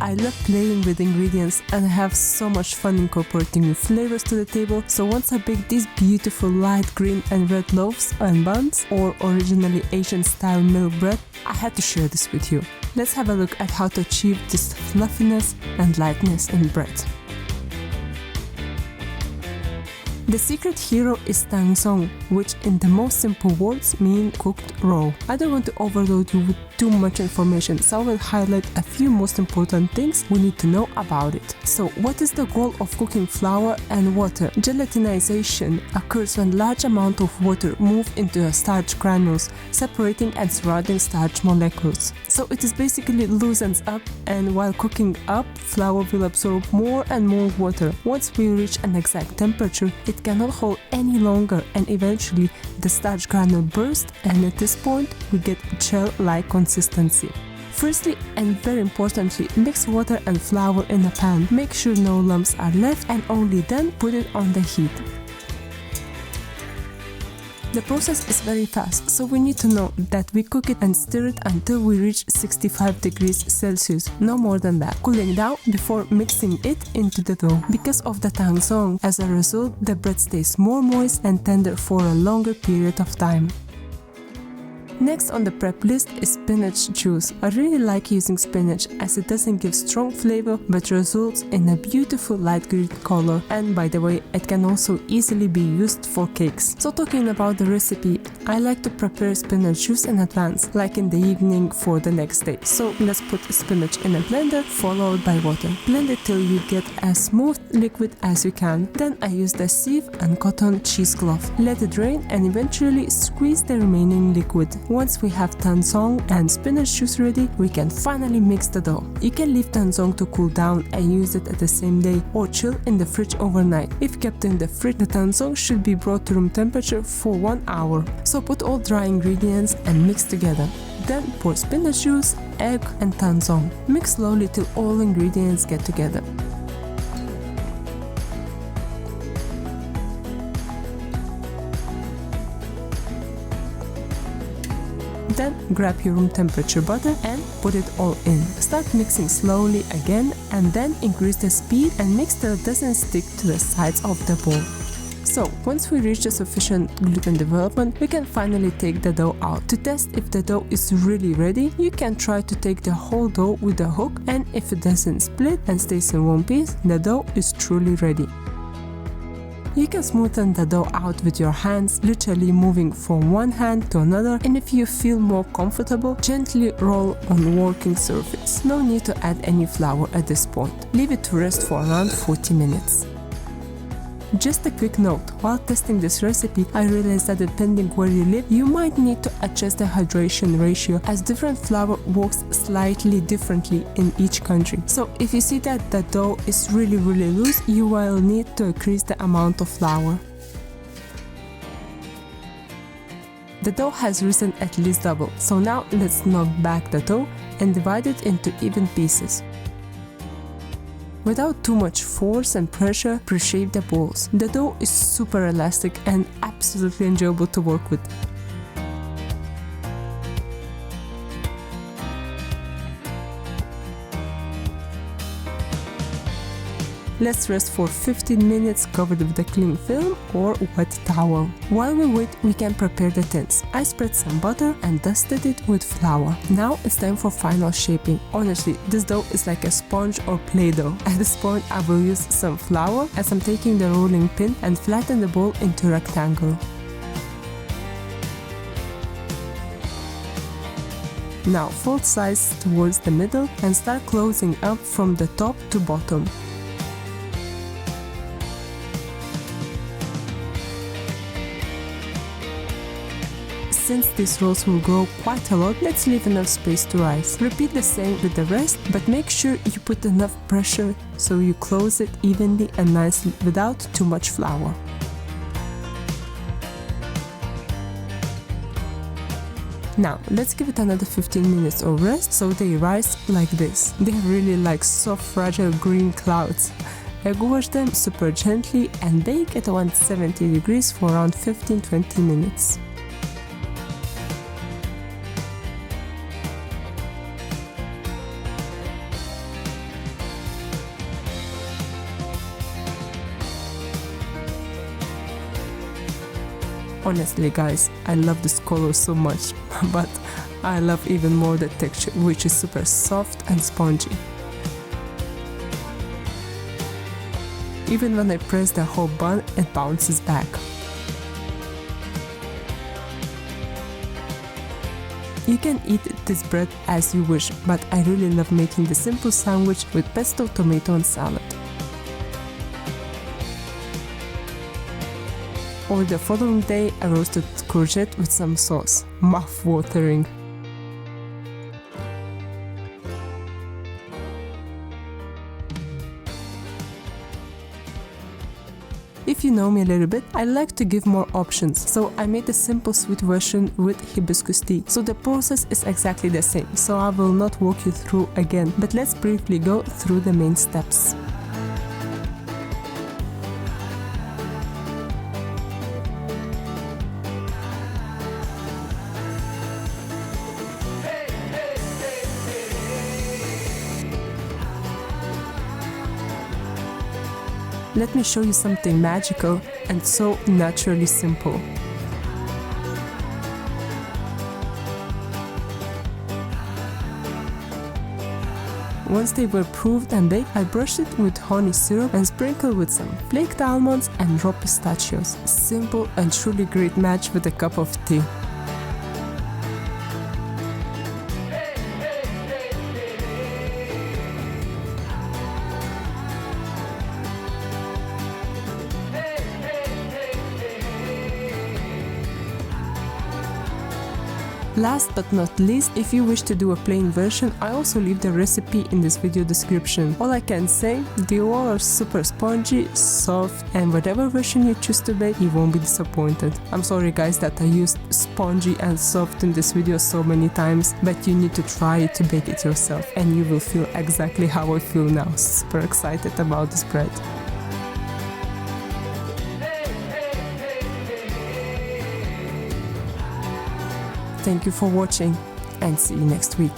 I love playing with ingredients and I have so much fun incorporating new flavors to the table. So once I baked these beautiful light green and red loaves and buns, or originally Asian style milk bread, I had to share this with you. Let's have a look at how to achieve this fluffiness and lightness in bread. The secret hero is Tangzhong, which in the most simple words mean cooked raw. I don't want to overload you with too much information, so I will highlight a few most important things we need to know about it. So what is the goal of cooking flour and water? Gelatinization occurs when large amount of water move into a starch granules, separating and surrounding starch molecules. So it is basically loosens up, and while cooking up, flour will absorb more and more water. Once we reach an exact temperature, it cannot hold any longer, and eventually the starch granule bursts, and at this point we get gel-like consistency. Firstly, and very importantly, mix water and flour in a pan. Make sure no lumps are left, and only then put it on the heat. The process is very fast, so we need to know that we cook it and stir it until we reach 65 degrees Celsius, no more than that, cooling down before mixing it into the dough. Because of the Tangzhong, as a result, the bread stays more moist and tender for a longer period of time. Next on the prep list is spinach juice. I really like using spinach as it doesn't give strong flavor but results in a beautiful light green color, and by the way, it can also easily be used for cakes. So talking about the recipe, I like to prepare spinach juice in advance, like in the evening for the next day. So let's put spinach in a blender followed by water. Blend it till you get as smooth liquid as you can. Then I use the sieve and cotton cheesecloth. Let it drain and eventually squeeze the remaining liquid. Once we have Tangzhong and spinach juice ready, we can finally mix the dough. You can leave Tangzhong to cool down and use it at the same day, or chill in the fridge overnight. If kept in the fridge, the Tangzhong should be brought to room temperature for 1 hour. So put all dry ingredients and mix together. Then pour spinach juice, egg and Tangzhong. Mix slowly till all ingredients get together. Then grab your room temperature butter and put it all in. Start mixing slowly again, and then increase the speed and mix till it doesn't stick to the sides of the bowl. So once we reach the sufficient gluten development, we can finally take the dough out. To test if the dough is really ready, you can try to take the whole dough with a hook, and if it doesn't split and stays in one piece, the dough is truly ready. You can smoothen the dough out with your hands, literally moving from one hand to another, and if you feel more comfortable, gently roll on working surface. No need to add any flour at this point. Leave it to rest for around 40 minutes. Just a quick note, while testing this recipe, I realized that depending where you live, you might need to adjust the hydration ratio, as different flour works slightly differently in each country. So if you see that the dough is really loose, you will need to increase the amount of flour. The dough has risen at least double, so now let's knock back the dough and divide it into even pieces. Without too much force and pressure, pre-shape the balls. The dough is super elastic and absolutely enjoyable to work with. Let's rest for 15 minutes covered with a cling film or wet towel. While we wait, we can prepare the tins. I spread some butter and dusted it with flour. Now it's time for final shaping. Honestly, this dough is like a sponge or play-doh. At this point, I will use some flour as I'm taking the rolling pin and flatten the ball into a rectangle. Now fold sides towards the middle and start closing up from the top to bottom. Since these rolls will grow quite a lot, let's leave enough space to rise. Repeat the same with the rest, but make sure you put enough pressure so you close it evenly and nicely without too much flour. Now, let's give it another 15 minutes of rest so they rise like this. They're really like soft, fragile green clouds. Egg wash them super gently and bake at 170 degrees for around 15-20 minutes. Honestly guys, I love this color so much, but I love even more the texture, which is super soft and spongy. Even when I press the whole bun, it bounces back. You can eat this bread as you wish, but I really love making the simple sandwich with pesto, tomato and salad. Or the following day, a roasted courgette with some sauce. Mouth-watering. If you know me a little bit, I like to give more options, so I made a simple sweet version with hibiscus tea. So the process is exactly the same, so I will not walk you through again, but let's briefly go through the main steps. Let me show you something magical and so naturally simple. Once they were proofed and baked, I brushed it with honey syrup and sprinkled with some flaked almonds and raw pistachios. Simple and truly great match with a cup of tea. Last but not least, if you wish to do a plain version, I also leave the recipe in this video description. All I can say, they all are super spongy, soft, and whatever version you choose to bake, you won't be disappointed. I'm sorry guys that I used spongy and soft in this video so many times, but you need to try it to bake it yourself and you will feel exactly how I feel now. Super excited about this bread. Thank you for watching and see you next week.